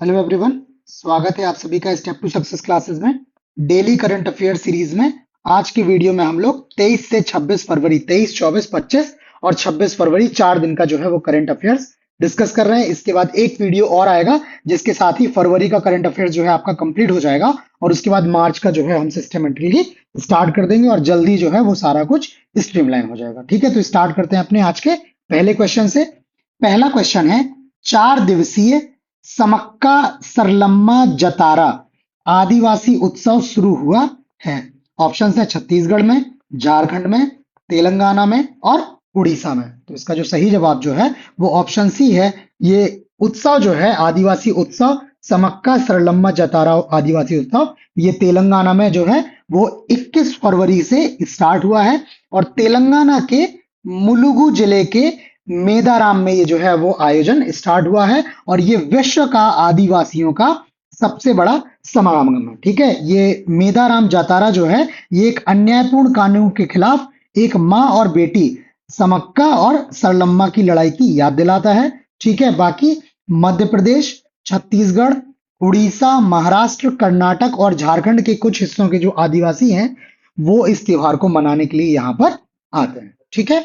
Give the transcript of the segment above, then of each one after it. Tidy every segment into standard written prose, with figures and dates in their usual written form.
Hello everyone. स्वागत है आप सभी का स्टेप टू सक्सेस क्लासेस में डेली करंट अफेयर सीरीज में। आज की वीडियो में हम लोग 23 से 26 फरवरी 23, 24, 25 और 26 फरवरी 4 दिन का जो है वो करंट अफेयर्स डिस्कस कर रहे हैं। इसके बाद एक वीडियो और आएगा जिसके साथ ही फरवरी का करंट अफेयर जो है आपका कंप्लीट हो जाएगा और उसके बाद मार्च का जो है हम सिस्टमेटिकली स्टार्ट कर देंगे और जल्दी जो है वो सारा कुछ स्ट्रीमलाइन हो जाएगा। ठीक है, तो स्टार्ट करते हैं अपने आज के पहले क्वेश्चन से। पहला क्वेश्चन है, 4 दिवसीय समक्का सरलम्मा जतारा आदिवासी उत्सव शुरू हुआ है। ऑप्शन है छत्तीसगढ़ में, झारखंड में, तेलंगाना में और उड़ीसा में। तो इसका जो सही जवाब जो है वो ऑप्शन सी है। ये उत्सव जो है आदिवासी उत्सव समक्का सरलम्मा जतारा आदिवासी उत्सव, ये तेलंगाना में जो है वो 21 फरवरी से स्टार्ट हुआ है और तेलंगाना के मुलुगु जिले के मेदाराम में ये जो है वो आयोजन स्टार्ट हुआ है और ये विश्व का आदिवासियों का सबसे बड़ा समागम है। ठीक है, ये मेदाराम जातारा जो है ये एक अन्यायपूर्ण कानून के खिलाफ एक माँ और बेटी समक्का और सरलम्मा की लड़ाई की याद दिलाता है। ठीक है, बाकी मध्य प्रदेश, छत्तीसगढ़, उड़ीसा, महाराष्ट्र, कर्नाटक और झारखंड के कुछ हिस्सों के जो आदिवासी हैं वो इस त्योहार को मनाने के लिए यहाँ पर आते हैं। ठीक है,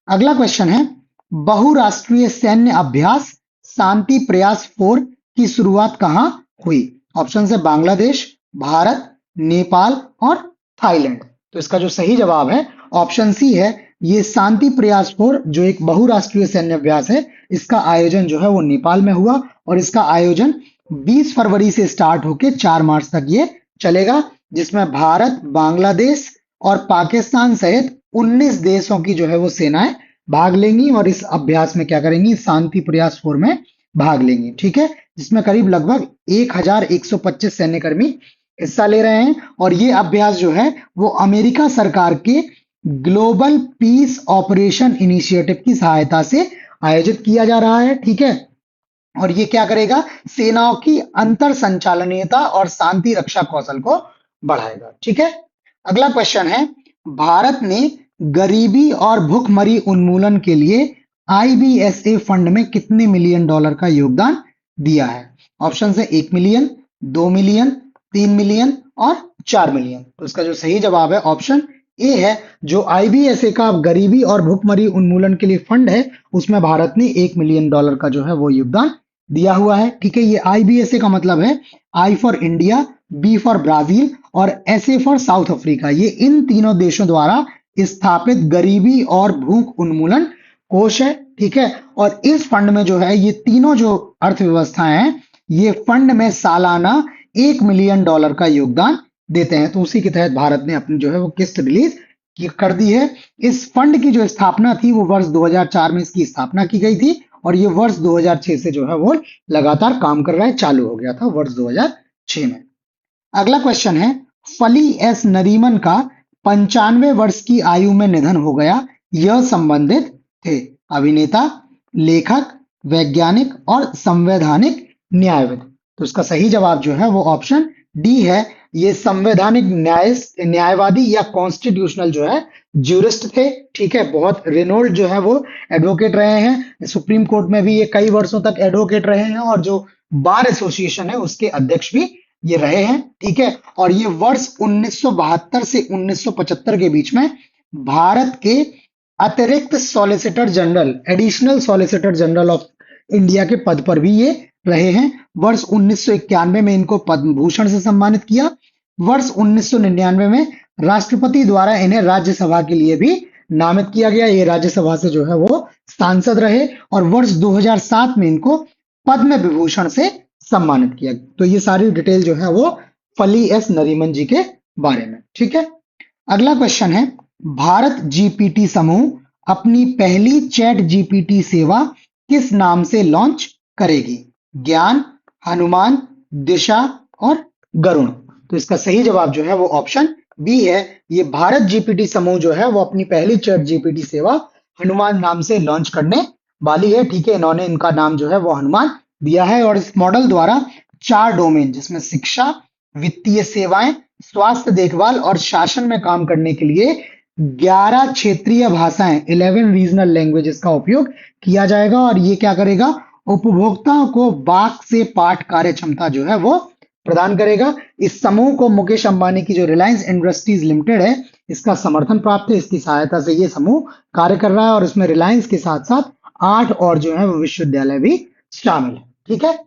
अगला क्वेश्चन है, बहुराष्ट्रीय सैन्य अभ्यास शांति प्रयास 4 की शुरुआत कहां हुई। ऑप्शन है बांग्लादेश, भारत, नेपाल और थाईलैंड। तो इसका जो सही जवाब है ऑप्शन सी है। ये शांति प्रयास 4 जो एक बहुराष्ट्रीय सैन्य अभ्यास है, इसका आयोजन जो है वो नेपाल में हुआ और इसका आयोजन 20 फरवरी से स्टार्ट होकर 4 मार्च तक ये चलेगा, जिसमें भारत, बांग्लादेश और पाकिस्तान सहित 19 देशों की जो है वो सेनाएं भाग लेंगी और इस अभ्यास में क्या करेंगी, शांति प्रयास 4 में भाग लेंगी। ठीक है, जिसमें करीब लगभग 1125 सैन्यकर्मी हिस्सा ले रहे हैं और ये अभ्यास जो है वो अमेरिका सरकार के ग्लोबल पीस ऑपरेशन इनिशिएटिव की सहायता से आयोजित किया जा रहा है। ठीक है, और ये क्या करेगा, सेनाओं की अंतर संचालनीयता और शांति रक्षा कौशल को बढ़ाएगा। ठीक है, अगला क्वेश्चन है, भारत ने गरीबी और भुखमरी उन्मूलन के लिए आईबीएसए फंड में कितने मिलियन डॉलर का योगदान दिया है। ऑप्शन है 1 मिलियन, 2 मिलियन, 3 मिलियन और 4 मिलियन। तो इसका जो सही जवाब है ऑप्शन ए है। जो आईबीएसए का गरीबी और भुखमरी उन्मूलन के लिए फंड है उसमें भारत ने 1 मिलियन डॉलर का जो है वो योगदान दिया हुआ है। ठीक है, ये आईबीएसए का मतलब है I for India, B for Brazil और S A for South Africa. ये इन तीनों देशों द्वारा स्थापित गरीबी और भूख उन्मूलन कोष है। ठीक है, और इस फंड में जो है ये तीनों जो अर्थव्यवस्थाएं हैं ये फंड में सालाना 1 मिलियन डॉलर का योगदान देते हैं। तो उसी के तहत भारत ने अपनी जो है वो किस्त रिलीज कर दी है। इस फंड की जो स्थापना थी वो वर्ष 2004 में इसकी स्थापना की गई थी और ये वर्ष 2006 से जो है वो लगातार काम कर रहा है, चालू हो गया था वर्ष 2006 में। अगला क्वेश्चन है, फली एस नरीमन का 95 वर्ष की आयु में निधन हो गया। यह संबंधित थे अभिनेता, लेखक, वैज्ञानिक और संवैधानिक न्यायविद। तो इसका सही जवाब जो है वो ऑप्शन डी है। ये संवैधानिक न्यायवादी या कॉन्स्टिट्यूशनल जो है ज्यूरिस्ट थे। ठीक है, बहुत रिनोल्ड जो है वो एडवोकेट रहे हैं। सुप्रीम कोर्ट में भी ये कई वर्षों तक एडवोकेट रहे हैं और जो बार एसोसिएशन है उसके अध्यक्ष भी ये रहे हैं। ठीक है, और ये वर्ष 1972 से 1975 के बीच में भारत के अतिरिक्त solicitor general, additional solicitor general of India के पद पर भी ये रहे हैं। वर्ष 1991 में इनको पद्म भूषण से सम्मानित किया। वर्ष 1999 में राष्ट्रपति द्वारा इन्हें राज्यसभा के लिए भी नामित किया गया। ये राज्यसभा से जो है वो सांसद रहे और वर्ष 2007 में इनको पद्म विभूषण से सम्मानित किया। तो ये सारी डिटेल जो है वो फली एस नरीमन जी के बारे में। ठीक है, अगला क्वेश्चन है, भारत जीपीटी समूह अपनी पहली चैट जीपीटी सेवा किस नाम से लॉन्च करेगी। ज्ञान, हनुमान, दिशा और गरुण। तो इसका सही जवाब जो है वो ऑप्शन बी है। ये भारत जीपीटी समूह जो है वो अपनी पहली चैट जीपीटी सेवा हनुमान नाम से लॉन्च करने वाली है। ठीक है, इन्होंने इनका नाम जो है वो हनुमान दिया है और इस मॉडल द्वारा 4 डोमेन जिसमें शिक्षा, वित्तीय सेवाएं, स्वास्थ्य देखभाल और शासन में काम करने के लिए 11 क्षेत्रीय भाषाएं, 11 रीजनल लैंग्वेजेस का उपयोग किया जाएगा और ये क्या करेगा, उपभोक्ताओं को बाक से पाठ कार्य क्षमता जो है वो प्रदान करेगा। इस समूह को मुकेश अंबानी की जो रिलायंस इंडस्ट्रीज लिमिटेड है, इसका समर्थन प्राप्त है। इसकी सहायता से ये समूह कार्य कर रहा है और इसमें रिलायंस के साथ साथ 8 और जो है वो विश्वविद्यालय भी शामिल है। ठीक है,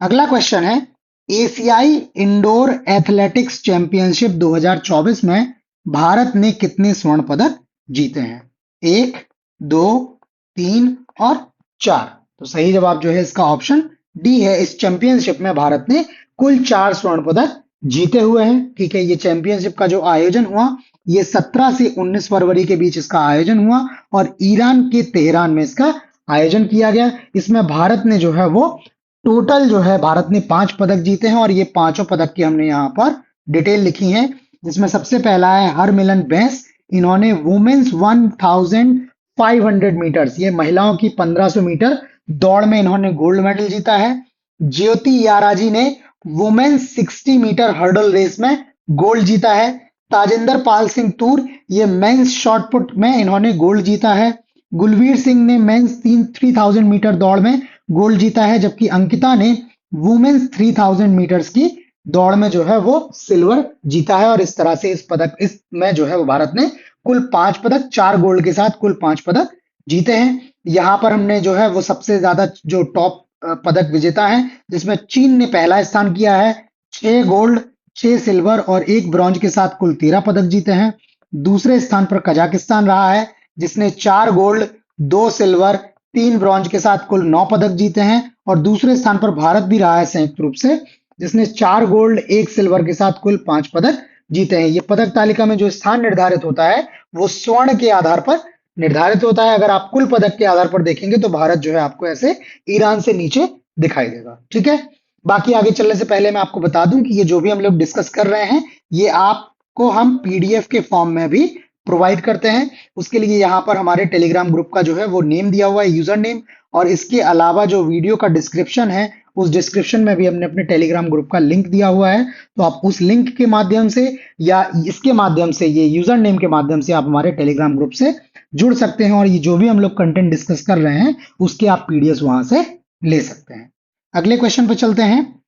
अगला क्वेश्चन है, एशियाई इंडोर एथलेटिक्स चैंपियनशिप 2024 में भारत ने कितने स्वर्ण पदक जीते हैं? 1, 2, 3 और 4। तो सही जवाब जो है इसका ऑप्शन डी है। इस चैंपियनशिप में भारत ने कुल 4 स्वर्ण पदक जीते हुए हैं। ठीक है, ये चैंपियनशिप का जो आयोजन हुआ, ये 17 से 19 फरवरी के बीच इसका आयोजन हुआ और ईरान के तेहरान में इसका आयोजन किया गया। इसमें भारत ने जो है वो टोटल जो है भारत ने 5 पदक जीते हैं और ये पांचों पदक की हमने यहाँ पर डिटेल लिखी है। जिसमें सबसे पहला है हरमिलन बैंस, इन्होंने वुमेन्स 1500 मीटर्स, ये महिलाओं की 1500 मीटर दौड़ में इन्होंने गोल्ड मेडल जीता है। ज्योति याराजी ने वुमेन्स 60 मीटर हर्डल रेस में गोल्ड जीता है। ताजिंदर पाल सिंह तूर, ये मेंस शॉट पुट में इन्होंने गोल्ड जीता है। गुलवीर सिंह ने मेंस 3000 मीटर दौड़ में गोल्ड जीता है, जबकि अंकिता ने वुमेन्स 3000 मीटर्स की दौड़ में जो है वो सिल्वर जीता है। और इस तरह से इसमें जो है वो भारत ने कुल 5 पदक, 4 गोल्ड के साथ कुल 5 पदक जीते हैं। यहाँ पर हमने जो है वो सबसे ज्यादा जो टॉप पदक विजेता है, जिसमें चीन ने पहला स्थान किया है, 6 गोल्ड, 6 सिल्वर और 1 ब्रॉन्ज के साथ कुल 13 पदक जीते हैं। दूसरे स्थान पर कजाकिस्तान रहा है, जिसने 4 गोल्ड, 2 सिल्वर, 3 ब्रॉन्ज के साथ कुल 9 पदक जीते हैं। और दूसरे स्थान पर भारत भी रहा है संयुक्त रूप से, जिसने 4 गोल्ड, 1 सिल्वर के साथ कुल 5 पदक जीते हैं। ये पदक तालिका में जो स्थान निर्धारित होता है वो स्वर्ण के आधार पर निर्धारित होता है। अगर आप कुल पदक के आधार पर देखेंगे तो भारत जो है आपको ऐसे ईरान से नीचे दिखाई देगा। ठीक है, बाकी आगे चलने से पहले मैं आपको बता दूं कि ये जो भी हम लोग डिस्कस कर रहे हैं, ये आपको हम पीडीएफ के फॉर्म में भी प्रोवाइड करते हैं। उसके लिए यहाँ पर हमारे टेलीग्राम ग्रुप का जो है वो नेम दिया हुआ है, यूजर नेम, और इसके अलावा जो वीडियो का डिस्क्रिप्शन है, उस डिस्क्रिप्शन में भी हमने अपने टेलीग्राम ग्रुप का लिंक दिया हुआ है। तो आप उस लिंक के माध्यम से या इसके माध्यम से, ये यूजर नेम के माध्यम से आप हमारे टेलीग्राम ग्रुप से जुड़ सकते हैं और ये जो भी हम लोग कंटेंट डिस्कस कर रहे हैं उसके आप पीडीएफ वहां से ले सकते हैं। अगले क्वेश्चन पर चलते हैं।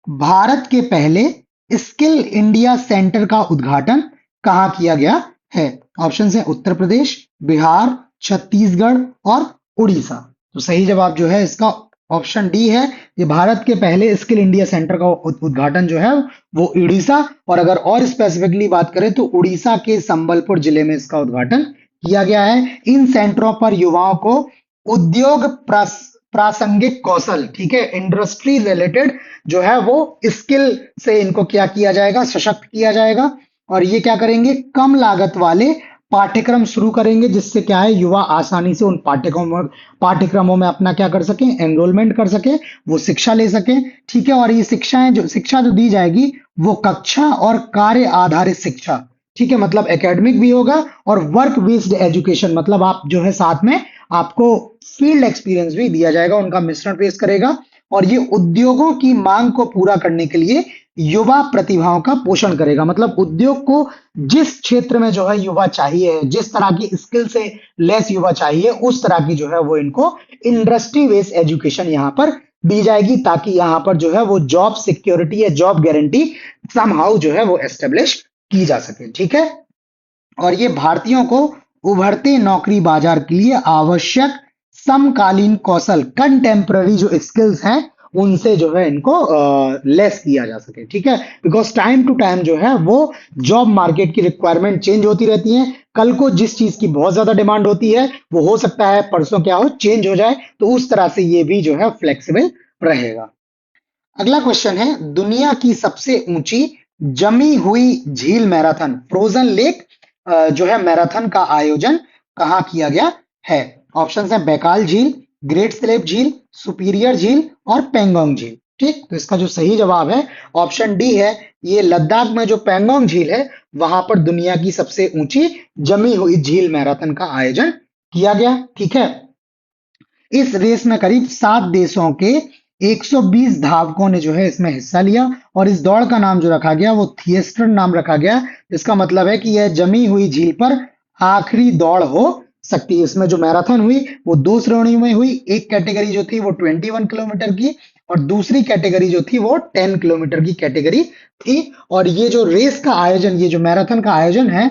भारत के पहले स्किल इंडिया सेंटर का उद्घाटन कहाँ किया गया है? ऑप्शन है उत्तर प्रदेश, बिहार, छत्तीसगढ़ और उड़ीसा। तो सही जवाब जो है इसका ऑप्शन डी है। ये भारत के पहले स्किल इंडिया सेंटर का उद्घाटन जो है वो उड़ीसा, और अगर और स्पेसिफिकली बात करें तो उड़ीसा के संबलपुर जिले में इसका उद्घाटन किया गया है। इन सेंटरों पर युवाओं को उद्योग प्रासंगिक कौशल, ठीक है, इंडस्ट्री रिलेटेड जो है वो स्किल से इनको क्या किया जाएगा, सशक्त किया जाएगा। और ये क्या करेंगे, कम लागत वाले पाठ्यक्रम शुरू करेंगे, जिससे क्या है युवा आसानी से उन पाठ्यक्रमों में अपना क्या कर सके, एनरोलमेंट कर सके, वो शिक्षा ले सके। ठीक है, और ये शिक्षा जो दी जाएगी वो कक्षा और कार्य आधारित शिक्षा, ठीक है, मतलब एकेडमिक भी होगा और वर्क बेस्ड एजुकेशन, मतलब आप जो है साथ में आपको फील्ड एक्सपीरियंस भी दिया जाएगा, उनका मिश्रण पेश करेगा। और ये उद्योगों की मांग को पूरा करने के लिए युवा प्रतिभाओं का पोषण करेगा, मतलब उद्योग को जिस क्षेत्र में जो है युवा चाहिए, जिस तरह की स्किल से लेस युवा चाहिए, उस तरह की जो है वो इनको इंडस्ट्री बेस्ड एजुकेशन यहाँ पर दी जाएगी, ताकि यहाँ पर जो है वो जॉब सिक्योरिटी या जॉब गारंटी समहाउ जो है वो एस्टेब्लिश की जा सके। ठीक है, और ये भारतीयों को उभरते नौकरी बाजार के लिए आवश्यक समकालीन कौशल, कंटेम्पररी जो स्किल्स हैं उनसे जो है इनको लेस किया जा सके। ठीक है, बिकॉज टाइम टू टाइम जो है वो जॉब मार्केट की रिक्वायरमेंट चेंज होती रहती है। कल को जिस चीज की बहुत ज्यादा डिमांड होती है वो हो सकता है परसों क्या हो, चेंज हो जाए, तो उस तरह से ये भी जो है फ्लेक्सिबल रहेगा। अगला क्वेश्चन है, दुनिया की सबसे ऊंची जमी हुई झील मैराथन, फ्रोजन लेक जो है मैराथन का आयोजन कहाँ किया गया है? ऑप्शन है बैकाल झील, ग्रेट स्लेप झील, सुपीरियर झील और पेंगोंग झील। ठीक, तो इसका जो सही जवाब है ऑप्शन डी है। ये लद्दाख में जो पेंगोंग झील है वहां पर दुनिया की सबसे ऊंची जमी हुई झील मैराथन का आयोजन किया गया। ठीक है, इस रेस में करीब 7 देशों के 120 धावकों ने जो है इसमें हिस्सा लिया और इस दौड़ का नाम जो रखा गया वो थिएस्टर नाम रखा गया। इसका मतलब है कि यह जमी हुई झील पर आखिरी दौड़ हो सकती है। इसमें जो मैराथन हुई वो दो श्रेणियों में हुई, एक कैटेगरी जो थी वो 21 किलोमीटर की और दूसरी कैटेगरी जो थी वो 10 किलोमीटर की कैटेगरी थी। और ये जो रेस का आयोजन, ये जो मैराथन का आयोजन है,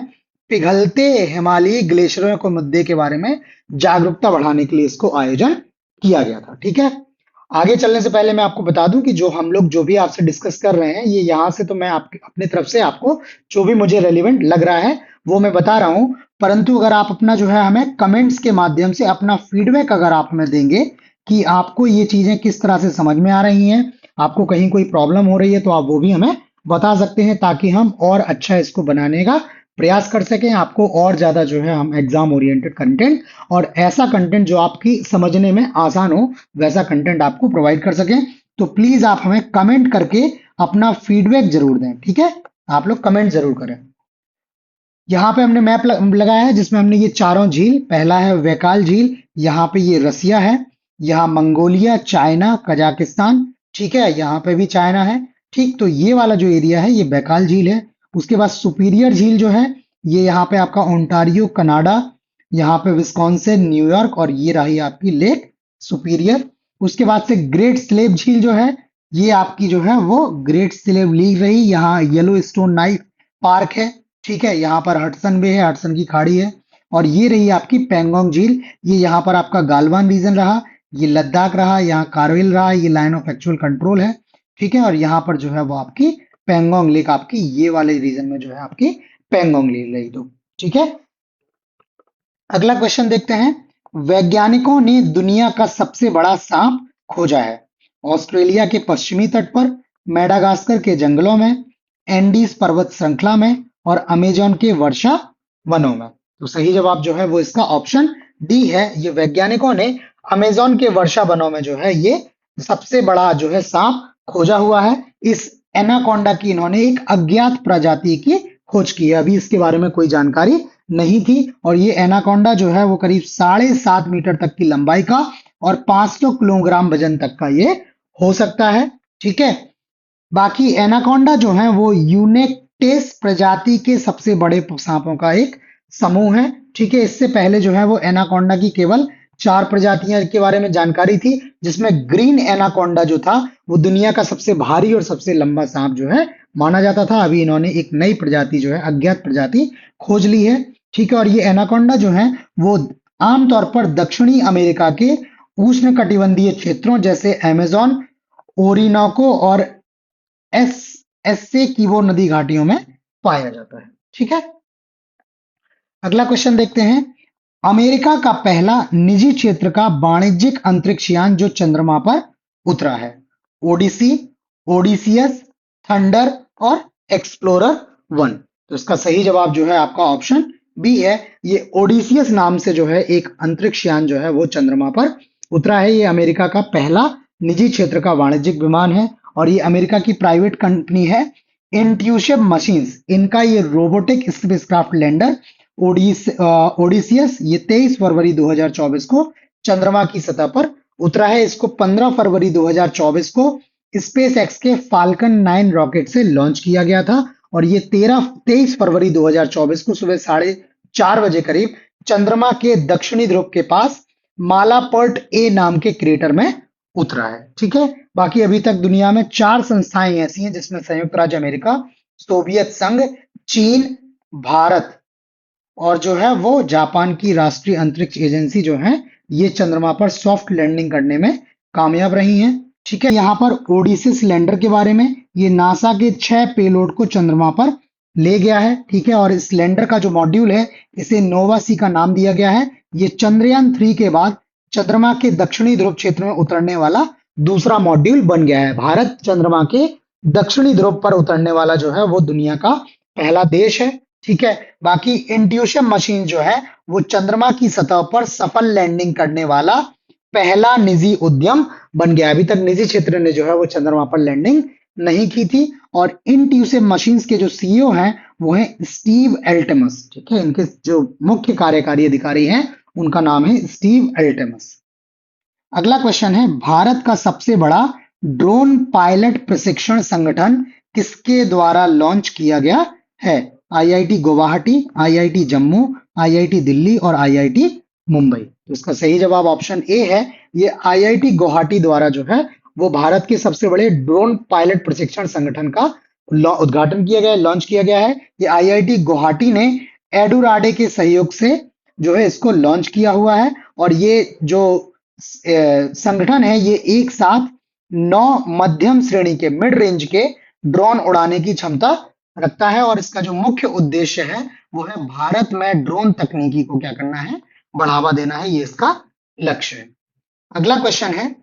पिघलते हिमालयी ग्लेशियरों के मुद्दे के बारे में जागरूकता बढ़ाने के लिए इसको आयोजन किया गया था। ठीक है, आगे चलने से पहले मैं आपको बता दूं कि जो हम लोग जो भी आपसे डिस्कस कर रहे हैं, ये यहाँ से तो मैं आपके अपने तरफ से आपको जो भी मुझे रेलिवेंट लग रहा है वो मैं बता रहा हूं। परंतु अगर आप अपना जो है हमें कमेंट्स के माध्यम से अपना फीडबैक अगर आप हमें देंगे कि आपको ये चीजें किस तरह से समझ में आ रही हैं, आपको कहीं कोई प्रॉब्लम हो रही है, तो आप वो भी हमें बता सकते हैं ताकि हम और अच्छा इसको बनाने का प्रयास कर सकें। आपको और ज्यादा जो है हम एग्जाम ओरिएंटेड कंटेंट और ऐसा कंटेंट जो आपकी समझने में आसान हो वैसा कंटेंट आपको प्रोवाइड कर सकें। तो प्लीज आप हमें कमेंट करके अपना फीडबैक जरूर दें। ठीक है, आप लोग कमेंट जरूर करें। यहाँ पे हमने मैप लगाया है जिसमें हमने ये चारों झील, पहला है वैकाल झील, यहाँ पे ये रसिया है, यहाँ मंगोलिया, चाइना, कजाकिस्तान, ठीक है, यहाँ पे भी चाइना है। ठीक, तो ये वाला जो एरिया है ये बैकाल झील है। उसके बाद सुपीरियर झील जो है ये यहाँ पे आपका ओंटारियो कनाडा, यहाँ पे विस्कॉन्सिन, न्यूयॉर्क, और ये रही आपकी लेक सुपीरियर। उसके बाद से ग्रेट स्लेव झील जो है ये आपकी जो है वो ग्रेट स्लेव लीग रही, यहाँ येलो स्टोन नाइट पार्क है। ठीक है, यहाँ पर हडसन बे है, हडसन की खाड़ी है। और ये रही आपकी पेंगोंग झील, ये यहाँ पर आपका गालवान रीजन रहा, ये लद्दाख रहा, यहाँ कारगिल रहा, ये लाइन ऑफ एक्चुअल कंट्रोल है। ठीक है, और यहाँ पर जो है वो आपकी पेंगोंग लेक, आपकी ये वाले रीजन में जो है आपकी पेंगोंग लेक रही। तो ठीक है, अगला क्वेश्चन देखते हैं। वैज्ञानिकों ने दुनिया का सबसे बड़ा सांप खोजा है। ऑस्ट्रेलिया के पश्चिमी तट पर, मेडागास्कर के जंगलों में, एंडीज पर्वत श्रृंखला में, और अमेजोन के वर्षा वनों में। तो सही जवाब जो है वो इसका ऑप्शन डी है। ये वैज्ञानिकों ने अमेजोन के वर्षा वनों में जो है ये सबसे बड़ा जो है सांप खोजा हुआ है। इस एनाकोंडा की इन्होंने एक अज्ञात प्रजाति की खोज की है। अभी इसके बारे में कोई जानकारी नहीं थी। और ये एनाकोंडा जो है वो करीब 7.5 मीटर तक की लंबाई का और 500 किलोग्राम वजन तक का ये हो सकता है। ठीक है, बाकी एनाकोंडा जो है वो यूनेक्टेस प्रजाति के सबसे बड़े सांपों का एक समूह है। ठीक है, इससे पहले जो है वो एनाकोंडा की केवल 4 प्रजातियां के बारे में जानकारी थी, जिसमें ग्रीन एनाकोंडा जो था वो दुनिया का सबसे भारी और सबसे लंबा सांप जो है माना जाता था। अभी इन्होंने एक नई प्रजाति जो है अज्ञात प्रजाति खोज ली है। ठीक है, और ये एनाकोंडा जो है वो आमतौर पर दक्षिणी अमेरिका के उष्ण कटिबंधीय क्षेत्रों जैसे अमेजोन, ओरिनोको और एस एससे कीवो नदी घाटियों में पाया जाता है। ठीक है, अगला क्वेश्चन देखते हैं। अमेरिका का पहला निजी क्षेत्र का वाणिज्यिक अंतरिक्ष यान जो चंद्रमा पर उतरा है। ओडिसी, ओडिसियस, थंडर और एक्सप्लोरर 1। तो इसका सही जवाब जो है आपका ऑप्शन बी है। ये ओडिसियस नाम से जो है एक अंतरिक्ष यान जो है वो चंद्रमा पर उतरा है। ये अमेरिका का पहला निजी क्षेत्र का वाणिज्यिक विमान है और ये अमेरिका की प्राइवेट कंपनी है इंट्यूशिव मशीन्स। इनका ये रोबोटिक स्पेसक्राफ्ट लैंडर ओडिसियस ये 23 फरवरी 2024 को चंद्रमा की सतह पर उतरा है। इसको 15 फरवरी 2024 को स्पेस एक्स के फाल्कन 9 रॉकेट से लॉन्च किया गया था और ये 23 फरवरी 2024 को सुबह 4:30 बजे करीब चंद्रमा के दक्षिणी ध्रुव के पास मालापर्ट ए नाम के क्रेटर में उतरा है। ठीक है, बाकी अभी तक दुनिया में 4 संस्थाएं ऐसी हैं जिसमें संयुक्त राज्य अमेरिका, सोवियत संघ, चीन, भारत और जो है वो जापान की राष्ट्रीय अंतरिक्ष एजेंसी जो है ये चंद्रमा पर सॉफ्ट लैंडिंग करने में कामयाब रही हैं। ठीक है, यहाँ पर ओडिसिस लैंडर के बारे में, ये नासा के 6 पेलोड को चंद्रमा पर ले गया है। ठीक है, और इस लैंडर का जो मॉड्यूल है इसे नोवा सी का नाम दिया गया है। ये चंद्रयान 3 के बाद चंद्रमा के दक्षिणी ध्रुव क्षेत्र में उतरने वाला दूसरा मॉड्यूल बन गया है। भारत चंद्रमा के दक्षिणी ध्रुव पर उतरने वाला जो है वो दुनिया का पहला देश है। ठीक है, बाकी इंट्यूशन मशीन जो है वो चंद्रमा की सतह पर सफल लैंडिंग करने वाला पहला निजी उद्यम बन गया। अभी तक निजी क्षेत्र ने जो है वो चंद्रमा पर लैंडिंग नहीं की थी। और इंट्यूसिव मशीन्स के जो सीईओ हैं वो हैं स्टीव एल्टेमस। ठीक है, इनके जो मुख्य कार्यकारी अधिकारी हैं उनका नाम है स्टीव एल्टेमस। अगला क्वेश्चन है, भारत का सबसे बड़ा ड्रोन पायलट प्रशिक्षण संगठन किसके द्वारा लॉन्च किया गया है? IIT Guwahati, IIT Jammu, IIT Delhi और आईआईटी मुंबई। तो इसका सही जवाब ऑप्शन ए है। ये आईआईटी गुवाहाटी द्वारा जो है वो भारत के सबसे बड़े ड्रोन पायलट प्रशिक्षण संगठन का उद्घाटन किया गया है, लॉन्च किया गया है। ये आईआईटी गुवाहाटी ने एडुराडे के सहयोग से जो है इसको लॉन्च किया हुआ है। और ये जो संगठन है ये एक साथ 9 मध्यम श्रेणी के मिड रेंज के ड्रोन उड़ाने की क्षमता रखता है। और इसका जो मुख्य उद्देश्य है वो है भारत में ड्रोन तकनीकी को क्या करना है, बढ़ावा देना है। ये इसका लक्ष्य है। अगला क्वेश्चन है,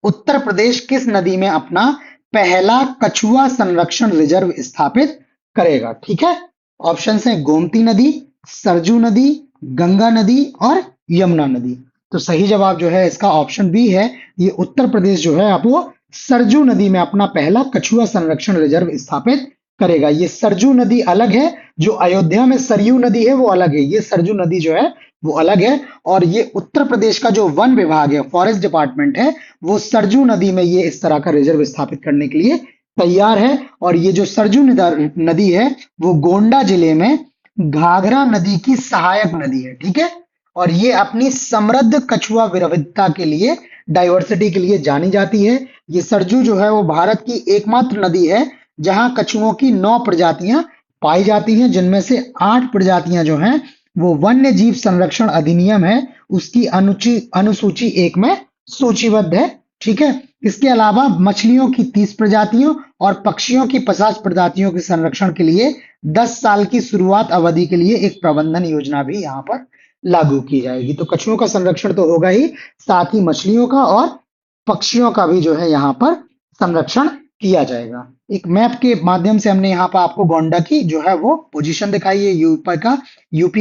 उत्तर प्रदेश किस नदी में अपना पहला कछुआ संरक्षण रिजर्व स्थापित करेगा? ठीक है, ऑप्शन है गोमती नदी, सरजू नदी, गंगा नदी और यमुना नदी। तो सही जवाब जो है इसका ऑप्शन बी है। ये उत्तर प्रदेश जो है अब वो सरजू नदी में अपना पहला कछुआ संरक्षण रिजर्व स्थापित करेगा। ये सरजू नदी अलग है, जो अयोध्या में सरयू नदी है वो अलग है। ये सरजू नदी जो है वो अलग है। और ये उत्तर प्रदेश का जो वन विभाग है, फॉरेस्ट डिपार्टमेंट है, वो सरजू नदी में ये इस तरह का रिजर्व स्थापित करने के लिए तैयार है। और ये जो सरजू नदी है वो गोंडा जिले में घाघरा नदी की सहायक नदी है। ठीक है, और ये अपनी समृद्ध कछुआ विविधता के लिए, डाइवर्सिटी के लिए जानी जाती है। ये सरजू जो है वो भारत की एकमात्र नदी है जहां कछुओं की 9 प्रजातियां पाई जाती हैं, जिनमें से 8 प्रजातियां जो हैं वो वन्य जीव संरक्षण अधिनियम है उसकी अनुसूची 1 में सूचीबद्ध है। ठीक है, इसके अलावा मछलियों की 30 प्रजातियों और पक्षियों की 50 प्रजातियों के संरक्षण के लिए 10 साल की शुरुआत अवधि के लिए एक प्रबंधन योजना भी यहाँ पर लागू की जाएगी। तो कछुओं का संरक्षण तो होगा ही, साथ ही मछलियों का और पक्षियों का भी जो है यहाँ पर संरक्षण किया जाएगा। एक मैप के माध्यम से हमने यहाँ पर आपको गोंडा की जो है वो पोजीशन दिखाई है। यूपी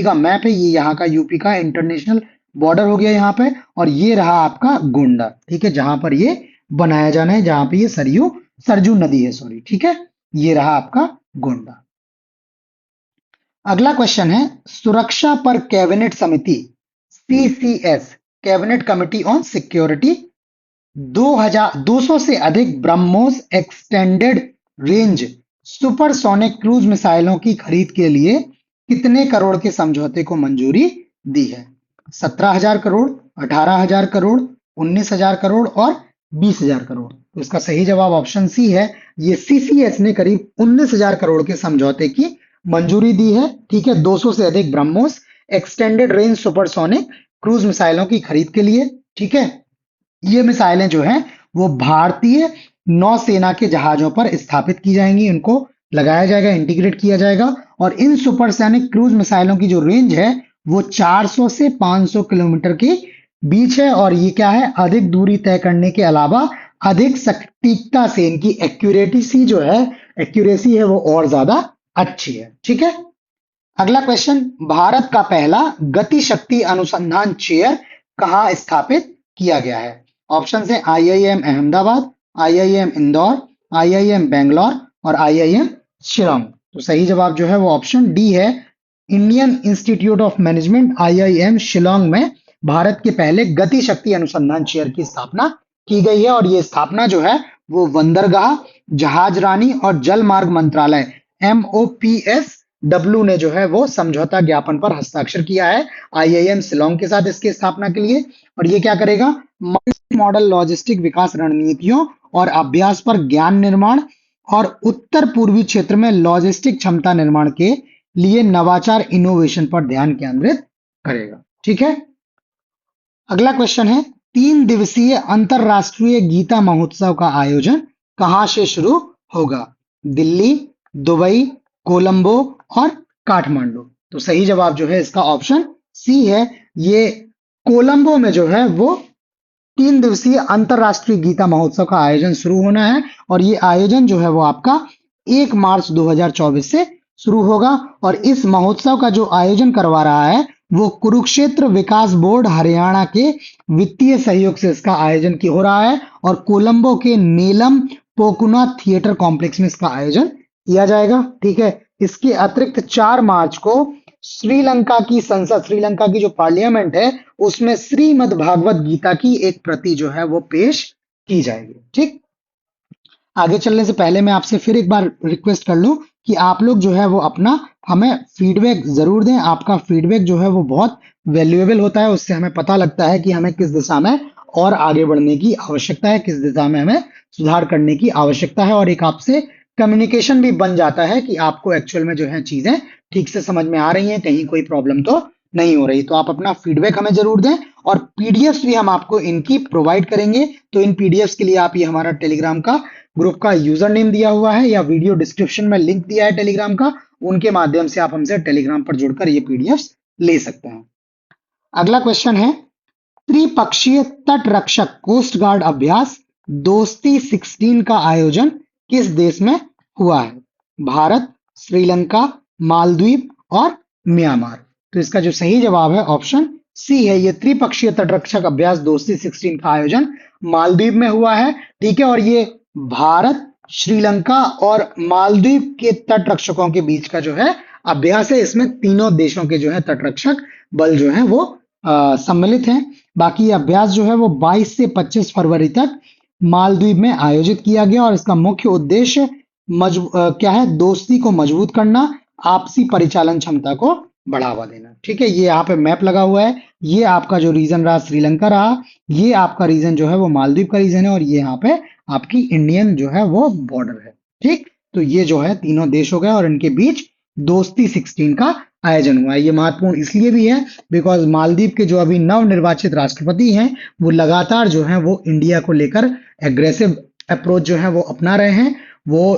का मैप है, ये यहाँ का यूपी का इंटरनेशनल बॉर्डर हो गया यहाँ पे। और ये रहा आपका गोंडा, ठीक है, जहां पर ये बनाया जाना है, जहां पे ये सरजू नदी है, सॉरी। ठीक है, ये रहा आपका गोंडा। अगला क्वेश्चन है, सुरक्षा पर कैबिनेट समिति CCS, cabinet committee on security, 200 से अधिक BrahMos extended range supersonic cruise मिसाइलों की खरीद के लिए कितने करोड़ के समझौते को मंजूरी दी है? 17,000 करोड़, 18,000 करोड़, 19,000 करोड़ और 20,000 करोड़। तो इसका सही जवाब ऑप्शन सी है। ये सीसीएस ने करीब 19,000 करोड़ के समझौते की मंजूरी दी है। ठीक है, 200 से अधिक BrahMos extended range supersonic cruise मिसाइलों की खरीद के लिए। ठीक है, ये मिसाइलें जो हैं वो भारतीय नौसेना के जहाजों पर स्थापित की जाएंगी, इनको लगाया जाएगा, इंटीग्रेट किया जाएगा। और इन सुपरसोनिक क्रूज मिसाइलों की जो रेंज है वो 400 से 500 किलोमीटर के बीच है। और ये क्या है, अधिक दूरी तय करने के अलावा अधिक सटीकता से इनकी एक्यूरेसी है वो और ज्यादा अच्छी है। ठीक है, अगला क्वेश्चन, भारत का पहला गति शक्ति अनुसंधान चेयर कहां स्थापित किया गया है? ऑप्शन है IIM Ahmedabad, IIM Indore, IIM Bangalore और आईआईएम शिलोंग। तो सही जवाब जो है वो ऑप्शन डी है। Indian institute of management IIM Shillong में भारत के पहले गति शक्ति अनुसंधान चेयर की स्थापना की गई है। और ये स्थापना जो है वो बंदरगाह, जहाज रानी और जल मार्ग मंत्रालय MOPSW ने जो है वो समझौता ज्ञापन पर हस्ताक्षर किया है आईआईएम शिलोंग के साथ इसकी स्थापना के लिए। और ये क्या करेगा, मल्टी मॉडल लॉजिस्टिक विकास रणनीतियों और अभ्यास पर ज्ञान निर्माण और उत्तर पूर्वी क्षेत्र में लॉजिस्टिक क्षमता निर्माण के लिए नवाचार इनोवेशन पर ध्यान केंद्रित करेगा। ठीक है, अगला क्वेश्चन है, 3 दिवसीय अंतरराष्ट्रीय गीता महोत्सव का आयोजन कहां से शुरू होगा? दिल्ली, दुबई, कोलंबो और काठमांडू। तो सही जवाब जो है इसका ऑप्शन सी है। ये कोलंबो में जो है वो 3 दिवसीय अंतरराष्ट्रीय गीता महोत्सव का आयोजन शुरू होना है। और ये आयोजन जो है वो आपका 1 मार्च 2024 से शुरू होगा। और इस महोत्सव का जो आयोजन करवा रहा है वो कुरुक्षेत्र विकास बोर्ड हरियाणा के वित्तीय सहयोग से इसका आयोजन हो रहा है। और कोलंबो के नेलम पोकुना थिएटर कॉम्प्लेक्स में इसका आयोजन किया जाएगा। ठीक है, इसके अतिरिक्त 4 मार्च को श्रीलंका की संसद, श्रीलंका की जो पार्लियामेंट है उसमें श्रीमद् भागवत गीता की एक प्रति जो है वो पेश की जाएगी। ठीक, आगे चलने से पहले मैं आपसे फिर एक बार रिक्वेस्ट कर लूं कि आप लोग जो है वो अपना हमें फीडबैक जरूर दें। आपका फीडबैक जो है वो बहुत वैल्यूएबल होता है, उससे हमें पता लगता है कि हमें किस दिशा में और आगे बढ़ने की आवश्यकता है, किस दिशा में हमें सुधार करने की आवश्यकता है, और एक आपसे कम्युनिकेशन भी बन जाता है कि आपको एक्चुअल में जो है चीजें ठीक से समझ में आ रही हैं, कहीं कोई प्रॉब्लम तो नहीं हो रही। तो आप अपना फीडबैक हमें जरूर दें, और पीडीएफ्स भी हम आपको इनकी प्रोवाइड करेंगे। तो इन पीडीएफ्स के लिए आप ये हमारा टेलीग्राम का ग्रुप का यूजर नेम दिया हुआ है या वीडियो डिस्क्रिप्शन में लिंक दिया है टेलीग्राम का, उनके माध्यम से आप हमसे टेलीग्राम पर जुड़कर ये पीडीएफ्स ले सकते हैं। अगला क्वेश्चन है, त्रिपक्षीय तट रक्षक कोस्ट गार्ड अभ्यास दोस्ती 16 का आयोजन किस देश में हुआ है? भारत, श्रीलंका, मालदीव और म्यांमार। तो इसका जो सही जवाब है ऑप्शन सी है। ये त्रिपक्षीय तटरक्षक अभ्यास दोस्ती 16 का आयोजन मालदीव में हुआ है। ठीक है, और ये भारत, श्रीलंका और मालदीव के तटरक्षकों के बीच का जो है अभ्यास है। इसमें तीनों देशों के जो है तटरक्षक बल जो है वो सम्मिलित हैं। बाकी ये अभ्यास जो है वो 22 से 25 फरवरी तक मालदीव में आयोजित किया गया, और इसका मुख्य उद्देश्य क्या है? दोस्ती को मजबूत करना, आपसी परिचालन क्षमता को बढ़ावा देना। ठीक है, ये यहाँ पे मैप लगा हुआ है। ये आपका जो रीजन रहा श्रीलंका रहा, ये आपका रीजन जो है वो मालदीव का रीजन है, और ये यहाँ पे आपकी इंडियन जो है वो बॉर्डर है। ठीक, तो ये जो है तीनों देश हो गए, और इनके बीच दोस्ती 16 का आयोजन हुआ है। ये महत्वपूर्ण इसलिए भी है बिकॉज मालदीव के जो अभी नव निर्वाचित राष्ट्रपति हैं वो लगातार जो है वो इंडिया को लेकर एग्रेसिव अप्रोच जो है वो अपना रहे हैं। वो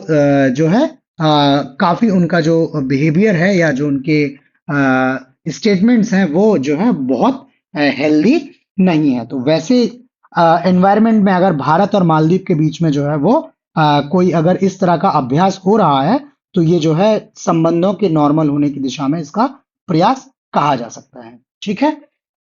जो है काफी उनका जो बिहेवियर है या जो उनके स्टेटमेंट्स हैं वो जो है बहुत हेल्दी नहीं है। तो वैसे एनवायरनमेंट में अगर भारत और मालदीव के बीच में जो है वो कोई अगर इस तरह का अभ्यास हो रहा है, तो ये जो है संबंधों के नॉर्मल होने की दिशा में इसका प्रयास कहा जा सकता है। ठीक है,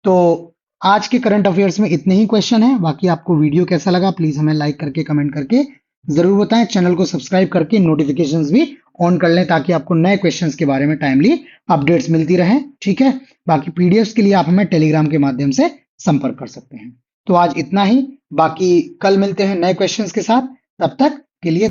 तो आज के करंट अफेयर्स में इतने ही क्वेश्चन हैं। बाकी आपको वीडियो कैसा लगा प्लीज हमें लाइक करके कमेंट करके जरूर बताएं। चैनल को सब्सक्राइब करके नोटिफिकेशंस भी ऑन कर लें ताकि आपको नए क्वेश्चंस के बारे में टाइमली अपडेट्स मिलती रहें। ठीक है, बाकी पीडीएफ्स के लिए आप हमें टेलीग्राम के माध्यम से संपर्क कर सकते हैं। तो आज इतना ही, बाकी कल मिलते हैं नए क्वेश्चंस के साथ। तब तक के लिए